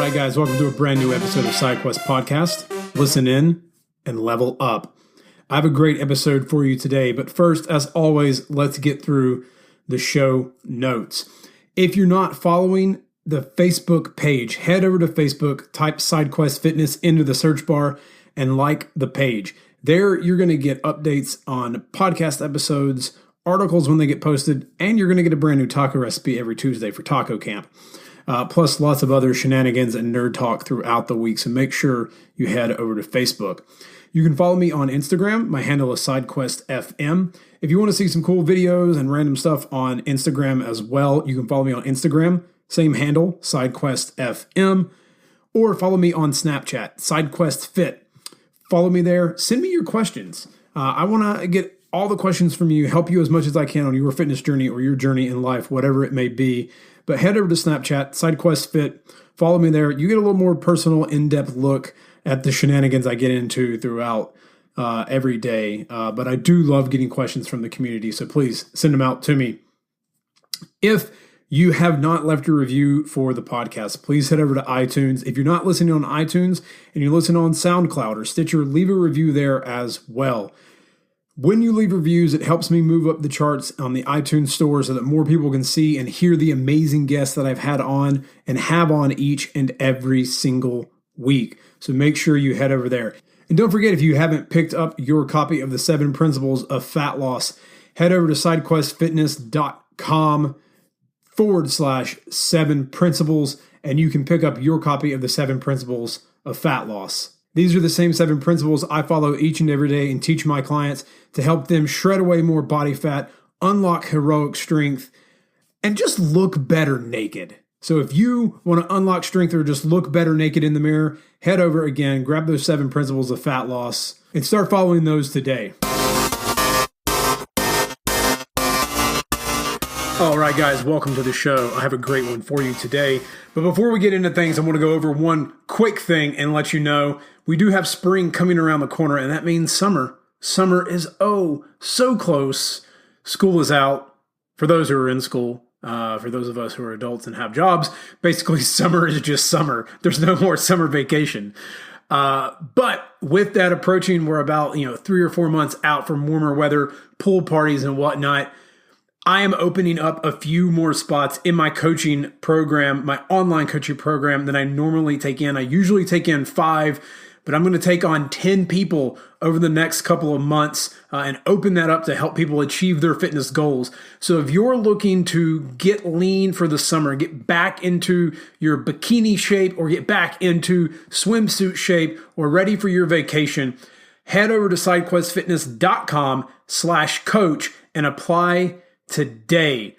right, guys, welcome to a brand new episode of SideQuest Podcast. Listen in and level up. I have a great episode for you today, but first, as always, let's get through the show notes. If you're not following the Facebook page, head over to Facebook, type SideQuest Fitness into the search bar, and like the page. There, you're going to get updates on podcast episodes, articles when they get posted, and you're going to get a brand new taco recipe every Tuesday for taco camp. Plus lots of other shenanigans and nerd talk throughout the week, so make sure you head over to Facebook. You can follow me on Instagram. My handle is SideQuestFM. If you want to see some cool videos and random stuff on Instagram as well, you can follow me on Instagram, same handle, SideQuestFM, or follow me on Snapchat, SideQuestFit. Follow me there. Send me your questions. I want to get all the questions from you, help you as much as I can on your fitness journey or your journey in life, whatever it may be. But head over to Snapchat, SideQuestFit. Follow me there. You get a little more personal, in-depth look at the shenanigans I get into throughout every day. But I do love getting questions from the community, so please send them out to me. If you have not left a review for the podcast, please head over to iTunes. If you're not listening on iTunes and you listen on SoundCloud or Stitcher, leave a review there as well. When you leave reviews, it helps me move up the charts on the iTunes store so that more people can see and hear the amazing guests that I've had on and have on each and every single week. So make sure you head over there. And don't forget, if you haven't picked up your copy of the 7 Principles of Fat Loss, head over to sidequestfitness.com/7 principles, and you can pick up your copy of the 7 Principles of Fat Loss. These are the same 7 principles I follow each and every day and teach my clients to help them shred away more body fat, unlock heroic strength, and just look better naked. So if you want to unlock strength or just look better naked in the mirror, head over again, grab those 7 principles of fat loss, and start following those today. All right, guys, welcome to the show. I have a great one for you today. But before we get into things, I want to go over one quick thing and let you know we do have spring coming around the corner, and that means summer. Summer is, so close. School is out for those who are in school. For those of us who are adults and have jobs, basically summer is just summer. There's no more summer vacation. But with that approaching, we're about 3 or 4 months out from warmer weather, pool parties and whatnot. I am opening up a few more spots in my coaching program, my online coaching program that I normally take in. I usually take in 5, but I'm going to take on 10 people over the next couple of months and open that up to help people achieve their fitness goals. So if you're looking to get lean for the summer, get back into your bikini shape or get back into swimsuit shape or ready for your vacation, head over to sidequestfitness.com/coach and apply today.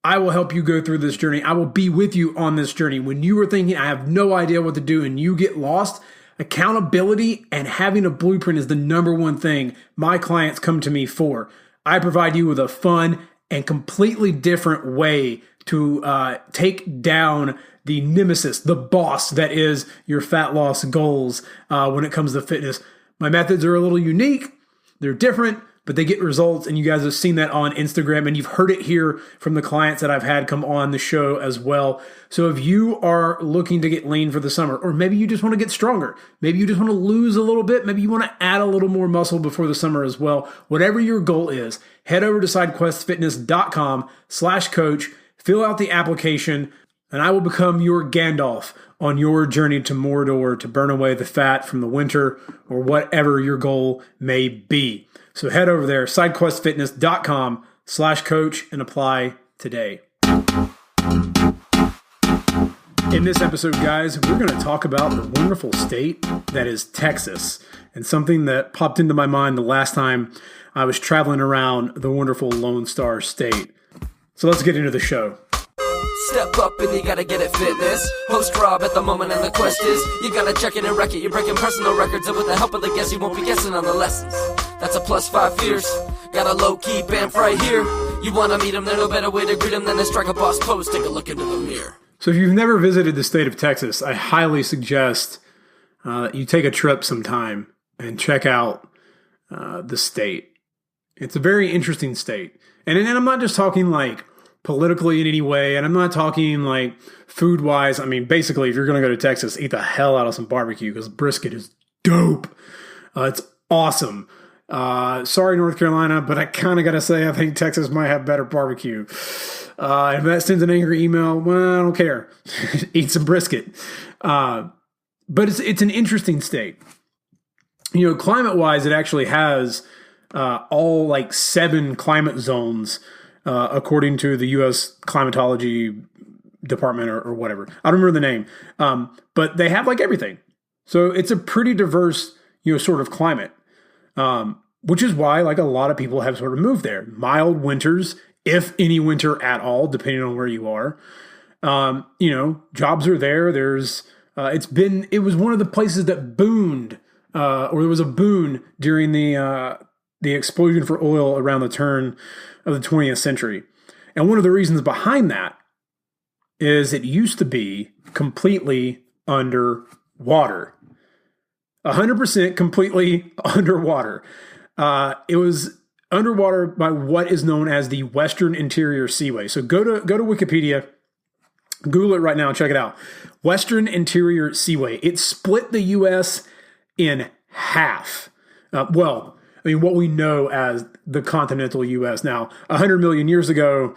I will help you go through this journey. I will be with you on this journey. When you are thinking, I have no idea what to do, and you get lost, accountability and having a blueprint is the number one thing my clients come to me for. I provide you with a fun and completely different way to take down the nemesis, the boss that is your fat loss goals when it comes to fitness. My methods are a little unique. They're different, but they get results, and you guys have seen that on Instagram, and you've heard it here from the clients that I've had come on the show as well. So if you are looking to get lean for the summer, or maybe you just want to get stronger, maybe you just want to lose a little bit, maybe you want to add a little more muscle before the summer as well, whatever your goal is, head over to sidequestfitness.com/coach, fill out the application, and I will become your Gandalf on your journey to Mordor to burn away the fat from the winter or whatever your goal may be. So head over there, sidequestfitness.com/coach, and apply today. In this episode, guys, we're going to talk about the wonderful state that is Texas, and something that popped into my mind the last time I was traveling around the wonderful Lone Star State. So let's get into the show. Step up and you gotta get it fitness. Host Rob at the moment and the quest is you gotta check it and wreck it. You're breaking personal records, and with the help of the guests you won't be guessing on the lessons. That's a +5 fierce. Got a low-key bamf right here. You wanna meet him, there's no better way to greet him than to strike a boss pose. Take a look into the mirror. So if you've never visited the state of Texas, I highly suggest you take a trip sometime and check out the state. It's a very interesting state. And I'm not just talking like politically in any way. And I'm not talking like food wise. I mean, basically, if you're going to go to Texas, eat the hell out of some barbecue because brisket is dope. It's awesome. Sorry, North Carolina, but I kind of got to say, I think Texas might have better barbecue. If that sends an angry email, well, I don't care. Eat some brisket. But it's an interesting state. Climate wise, it actually has all like 7 climate zones, according to the U.S. Climatology Department or whatever. I don't remember the name. But they have like everything. So it's a pretty diverse, sort of climate. Which is why like a lot of people have sort of moved there. Mild winters, if any winter at all, depending on where you are. Jobs are there. It was one of the places that boomed, or there was a boon during the explosion for oil around the turn of the 20th century. And one of the reasons behind that is it used to be completely underwater. 100% completely underwater. It was underwater by what is known as the Western Interior Seaway. So go to Wikipedia, Google it right now and check it out. Western Interior Seaway. It split the U.S. in half. What we know as the continental U.S. Now, 100 million years ago,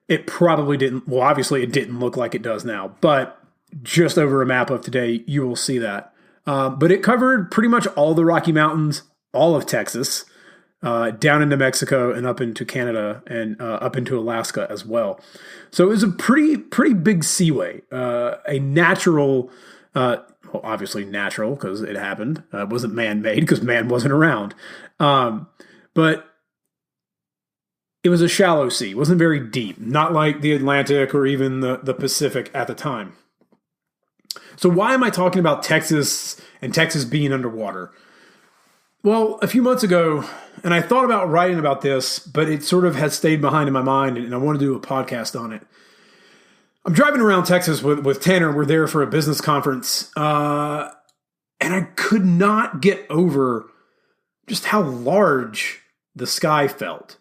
it probably didn't, well, obviously it didn't look like it does now, but just over a map of today, you will see that. But it covered pretty much all the Rocky Mountains, all of Texas, down into Mexico and up into Canada and up into Alaska as well. So it was a pretty big seaway, a natural, obviously natural because it happened. It wasn't man-made because man wasn't around. But it was a shallow sea. It wasn't very deep, not like the Atlantic or even the Pacific at the time. So why am I talking about Texas and Texas being underwater? Well, a few months ago, and I thought about writing about this, but it sort of has stayed behind in my mind, and I want to do a podcast on it. I'm driving around Texas with Tanner. We're there for a business conference, and I could not get over just how large the sky felt.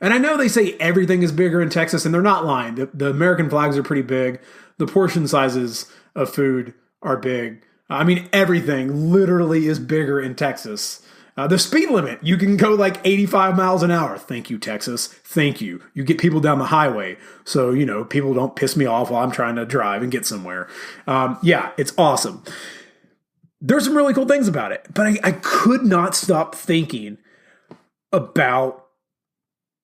And I know they say everything is bigger in Texas, and they're not lying. The American flags are pretty big. The portion sizes of food are big. I mean, everything literally is bigger in Texas. The speed limit, you can go like 85 miles an hour. Thank you, Texas. Thank you. You get people down the highway. So, people don't piss me off while I'm trying to drive and get somewhere. Yeah, it's awesome. There's some really cool things about it. But I could not stop thinking about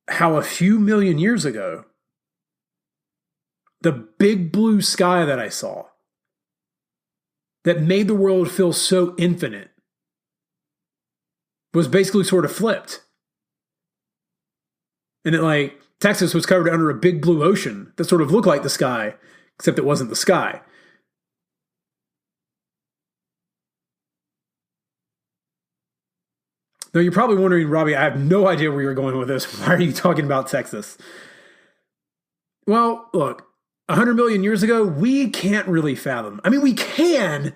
how a few million years ago, the big blue sky that I saw that made the world feel so infinite was basically sort of flipped. And Texas was covered under a big blue ocean that sort of looked like the sky, except it wasn't the sky. Now you're probably wondering, Robbie, I have no idea where you're going with this. Why are you talking about Texas? Well, look, 100 million years ago, we can't really fathom. I mean, we can,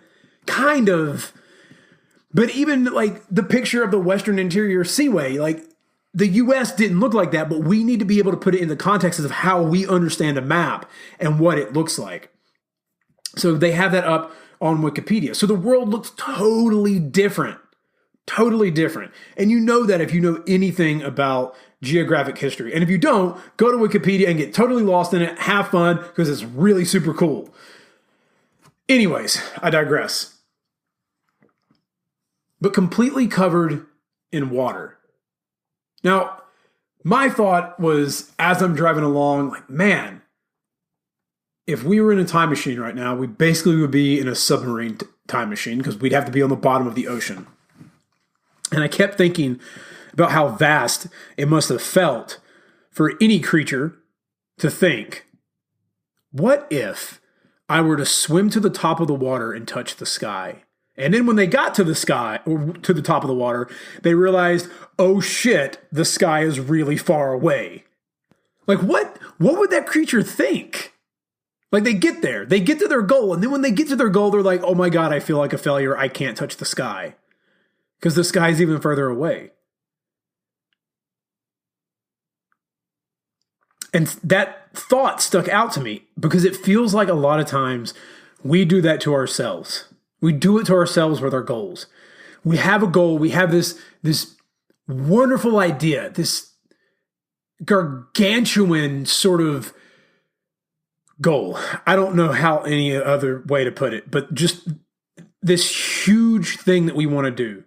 kind of. But even the picture of the Western Interior Seaway, the U.S. didn't look like that, but we need to be able to put it in the context of how we understand a map and what it looks like. So they have that up on Wikipedia. So the world looks totally different. Totally different. And you know that if you know anything about geographic history. And if you don't, go to Wikipedia and get totally lost in it. Have fun because it's really super cool. Anyways, I digress. But completely covered in water. Now, my thought was, as I'm driving along, man, if we were in a time machine right now, we basically would be in a submarine time machine because we'd have to be on the bottom of the ocean. And I kept thinking about how vast it must have felt for any creature to think, what if I were to swim to the top of the water and touch the sky? And then when they got to the sky, or to the top of the water, they realized, oh shit, the sky is really far away. What would that creature think? They get there, they get to their goal, and then when they get to their goal, they're like, oh my God, I feel like a failure, I can't touch the sky. Because the sky's even further away. And that thought stuck out to me because it feels like a lot of times we do that to ourselves. We do it to ourselves with our goals. We have a goal. We have this wonderful idea, this gargantuan sort of goal. I don't know how any other way to put it, but just this huge thing that we want to do.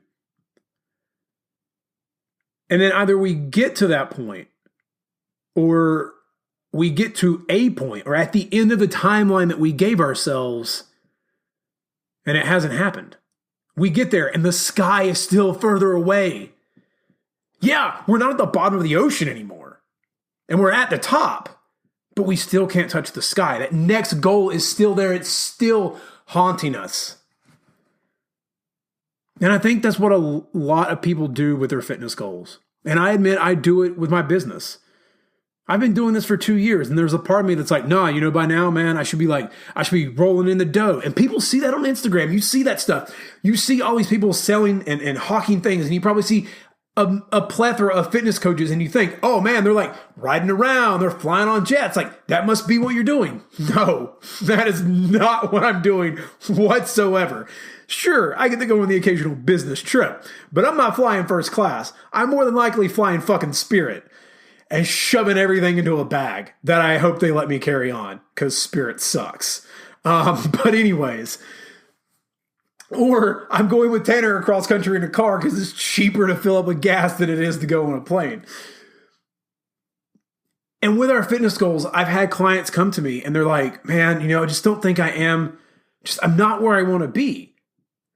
And then either we get to that point or we get to a point or at the end of the timeline that we gave ourselves and it hasn't happened. We get there and the sky is still further away. Yeah, we're not at the bottom of the ocean anymore. And we're at the top, but we still can't touch the sky. That next goal is still there. It's still haunting us. And I think that's what a lot of people do with their fitness goals. And I admit I do it with my business. I've been doing this for 2 years, and there's a part of me that's like, nah, by now, man, I should be rolling in the dough. And people see that on Instagram. You see that stuff. You see all these people selling and hawking things, and you probably see a plethora of fitness coaches, and you think, oh man, they're like riding around, they're flying on jets. Like, that must be what you're doing. No, that is not what I'm doing whatsoever. Sure, I get to go on the occasional business trip, but I'm not flying first class. I'm more than likely flying fucking Spirit and shoving everything into a bag that I hope they let me carry on because Spirit sucks. But anyways, or I'm going with Tanner across country in a car because it's cheaper to fill up with gas than it is to go on a plane. And with our fitness goals, I've had clients come to me and they're like, man, I just don't think I'm not where I want to be.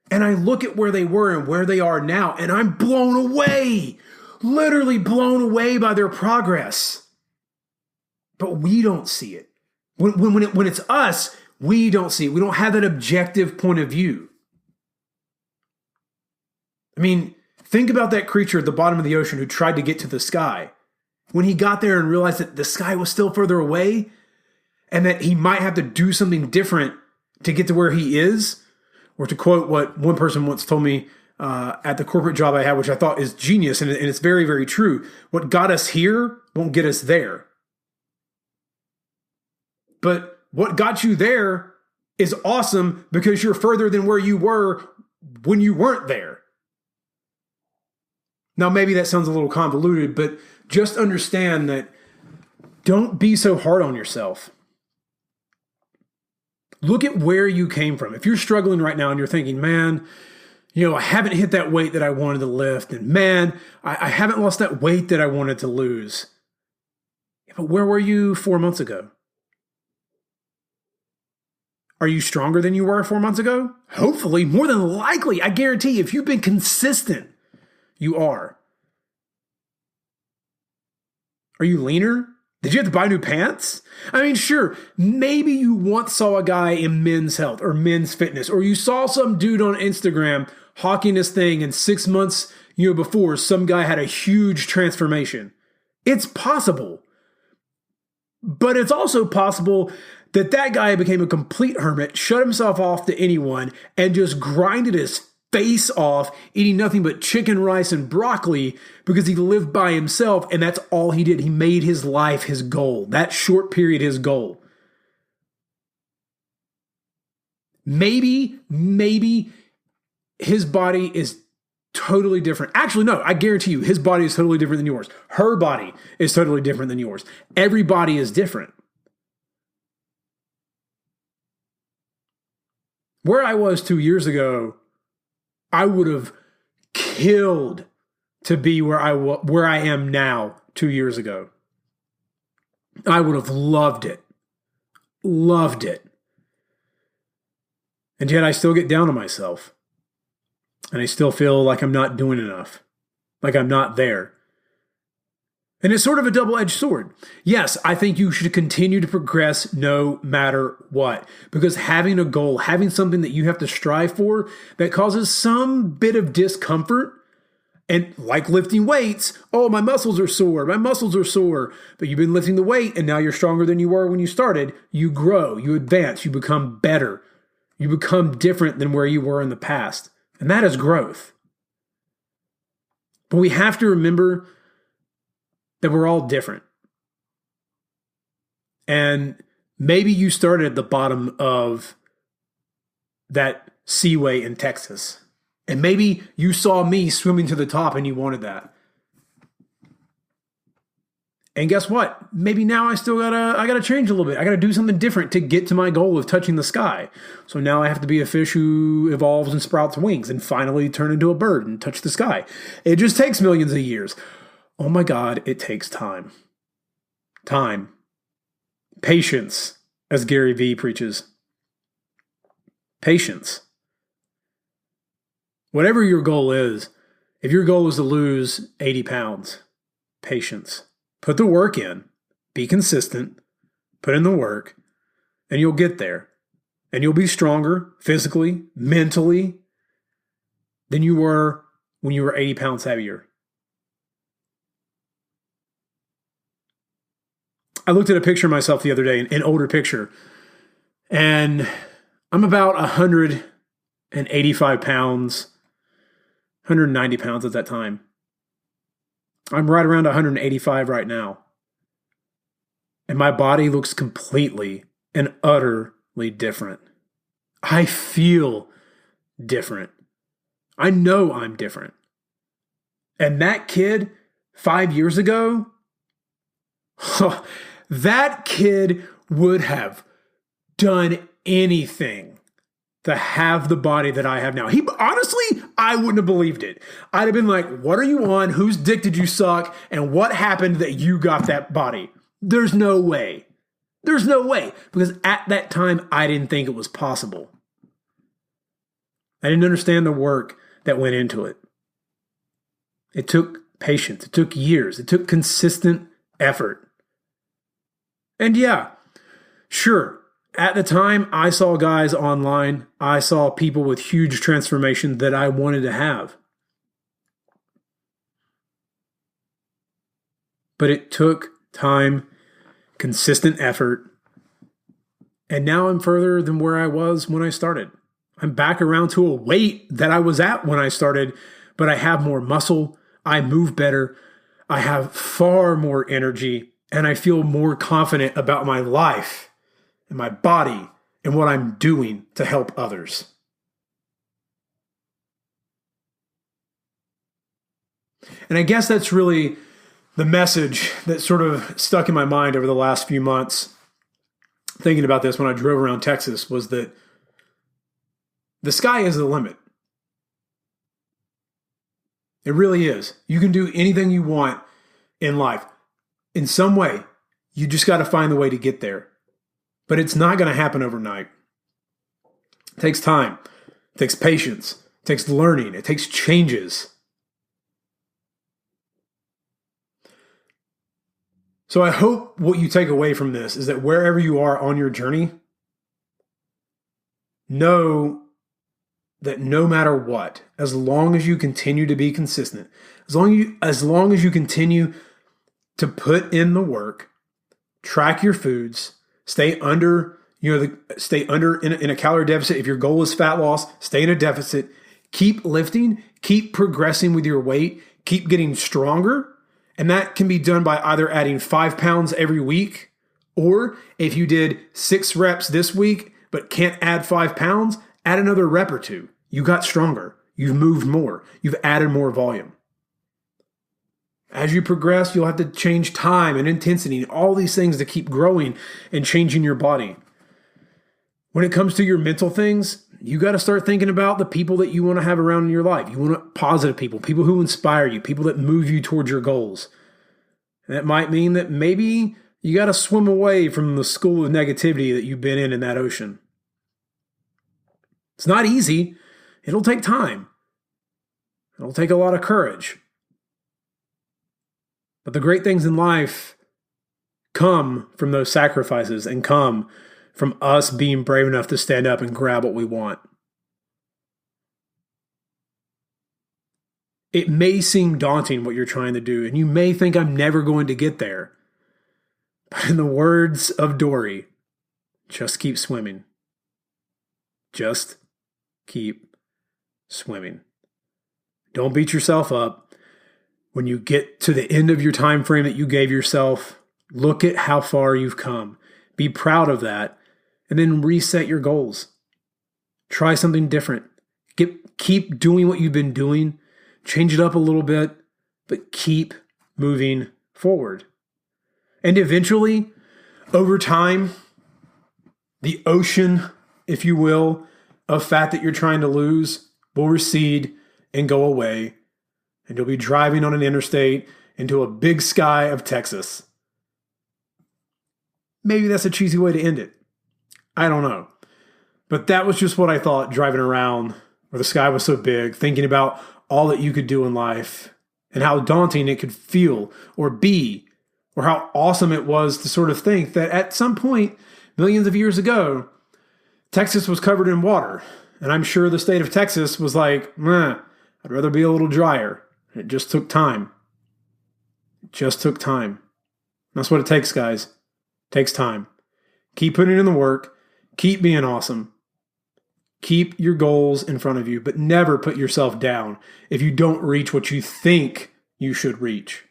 And I look at where they were and where they are now, and I'm blown away, literally blown away by their progress. But we don't see it. When it's us, we don't see it. We don't have that objective point of view. I mean, think about that creature at the bottom of the ocean who tried to get to the sky. When he got there and realized that the sky was still further away and that he might have to do something different to get to where he is, or to quote what one person once told me at the corporate job I had, which I thought is genius, and it's very, very true. What got us here won't get us there. But what got you there is awesome because you're further than where you were when you weren't there. Now, maybe that sounds a little convoluted, but just understand that don't be so hard on yourself. Look at where you came from. If you're struggling right now and you're thinking, man, I haven't hit that weight that I wanted to lift, and man, I haven't lost that weight that I wanted to lose. Yeah, but where were you 4 months ago? Are you stronger than you were 4 months ago? Hopefully, more than likely. I guarantee you, if you've been consistent, you are. Are you leaner? Did you have to buy new pants? I mean, sure, maybe you once saw a guy in men's health or men's fitness, or you saw some dude on Instagram hawking this thing, and 6 months before, some guy had a huge transformation. It's possible. But it's also possible that guy became a complete hermit, shut himself off to anyone, and just grinded his face off, eating nothing but chicken, rice, and broccoli because he lived by himself, and that's all he did. He made his life his goal. That short period his goal. Maybe his body is totally different. Actually, no, I guarantee you, his body is totally different than yours. Her body is totally different than yours. Every body is different. Where I was 2 years ago, I would have killed to be where I am now 2 years ago. I would have loved it. Loved it. And yet I still get down on myself. And I still feel like I'm not doing enough. Like I'm not there. And it's sort of a double-edged sword. Yes, I think you should continue to progress no matter what. Because having a goal, having something that you have to strive for that causes some bit of discomfort, and like lifting weights, oh, my muscles are sore, but you've been lifting the weight and now you're stronger than you were when you started. You grow, you advance, you become better. You become different than where you were in the past. And that is growth. But we have to remember that we're all different. And maybe you started at the bottom of that seaway in Texas. And maybe you saw me swimming to the top and you wanted that. And guess what? Maybe now I gotta change a little bit. I gotta do something different to get to my goal of touching the sky. So now I have to be a fish who evolves and sprouts wings and finally turn into a bird and touch the sky. It just takes millions of years. Oh my God, it takes time. Time. Patience, as Gary Vee preaches. Patience. Whatever your goal is, if your goal is to lose 80 pounds, patience. Put the work in. Be consistent. Put in the work. And you'll get there. And you'll be stronger physically, mentally, than you were when you were 80 pounds heavier. I looked at a picture of myself the other day, an older picture, and I'm about 185 pounds, 190 pounds at that time. I'm right around 185 right now. And my body looks completely and utterly different. I feel different. I know I'm different. And that kid 5 years ago, that kid would have done anything to have the body that I have now. Honestly, I wouldn't have believed it. I'd have been like, what are you on? Whose dick did you suck? And what happened that you got that body? There's no way. There's no way. Because at that time, I didn't think it was possible. I didn't understand the work that went into it. It took patience. It took years. It took consistent effort. And yeah, sure. At the time, I saw guys online. I saw people with huge transformation that I wanted to have. But it took time, consistent effort, and now I'm further than where I was when I started. I'm back around to a weight that I was at when I started, but I have more muscle, I move better, I have far more energy, and I feel more confident about my life and my body and what I'm doing to help others. And I guess that's really the message that sort of stuck in my mind over the last few months, thinking about this when I drove around Texas, was that the sky is the limit. It really is. You can do anything you want in life. In some way, you just got to find the way to get there. But it's not going to happen overnight. It takes time. It takes patience. It takes learning. It takes changes. So I hope what you take away from this is that wherever you are on your journey, know that no matter what, as long as you continue to be consistent, as long as you continue to put in the work, track your foods, stay under in a calorie deficit. If your goal is fat loss, stay in a deficit. Keep lifting, keep progressing with your weight, keep getting stronger. And that can be done by either adding 5 pounds every week, or if you did 6 reps this week but can't add 5 pounds, add another rep or 2. You got stronger. You've moved more. You've added more volume. As you progress, you'll have to change time and intensity and all these things to keep growing and changing your body. When it comes to your mental things, you got to start thinking about the people that you want to have around in your life. You want positive people, people who inspire you, people that move you towards your goals. And that might mean that maybe you got to swim away from the school of negativity that you've been in that ocean. It's not easy. It'll take time. It'll take a lot of courage. But the great things in life come from those sacrifices and come from us being brave enough to stand up and grab what we want. It may seem daunting what you're trying to do, and you may think I'm never going to get there. But in the words of Dory, just keep swimming. Just keep swimming. Don't beat yourself up. When you get to the end of your time frame that you gave yourself, look at how far you've come. Be proud of that. And then reset your goals. Try something different. Keep doing what you've been doing. Change it up a little bit, but keep moving forward. And eventually, over time, the ocean, if you will, of fat that you're trying to lose will recede and go away. And you'll be driving on an interstate into a big sky of Texas. Maybe that's a cheesy way to end it. I don't know. But that was just what I thought driving around where the sky was so big, thinking about all that you could do in life and how daunting it could feel or be, or how awesome it was to sort of think that at some point, millions of years ago, Texas was covered in water. And I'm sure the state of Texas was like, I'd rather be a little drier. It just took time. It just took time. That's what it takes, guys. It takes time. Keep putting in the work. Keep being awesome. Keep your goals in front of you, but never put yourself down if you don't reach what you think you should reach.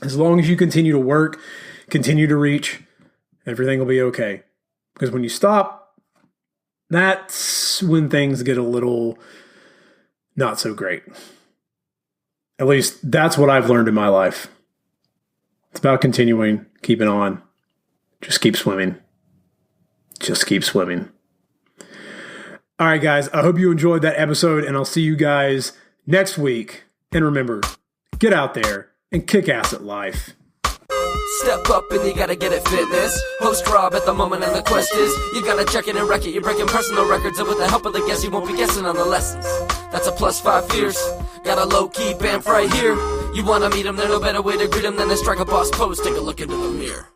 As long as you continue to work, continue to reach, everything will be okay. Because when you stop, that's when things get a little not so great. At least that's what I've learned in my life. It's about continuing, keeping on. Just keep swimming. Just keep swimming. All right, guys, I hope you enjoyed that episode, and I'll see you guys next week. And remember, get out there and kick ass at life. Step up and you gotta get it fitness. Host Rob at the moment and the quest is you gotta check it and wreck it. You're breaking personal records, and with the help of the guests, you won't be guessing on the lessons. That's a +5 fierce. Got a low-key bamf right here. You wanna meet him, there's no better way to greet him than to strike a boss pose. Take a look into the mirror.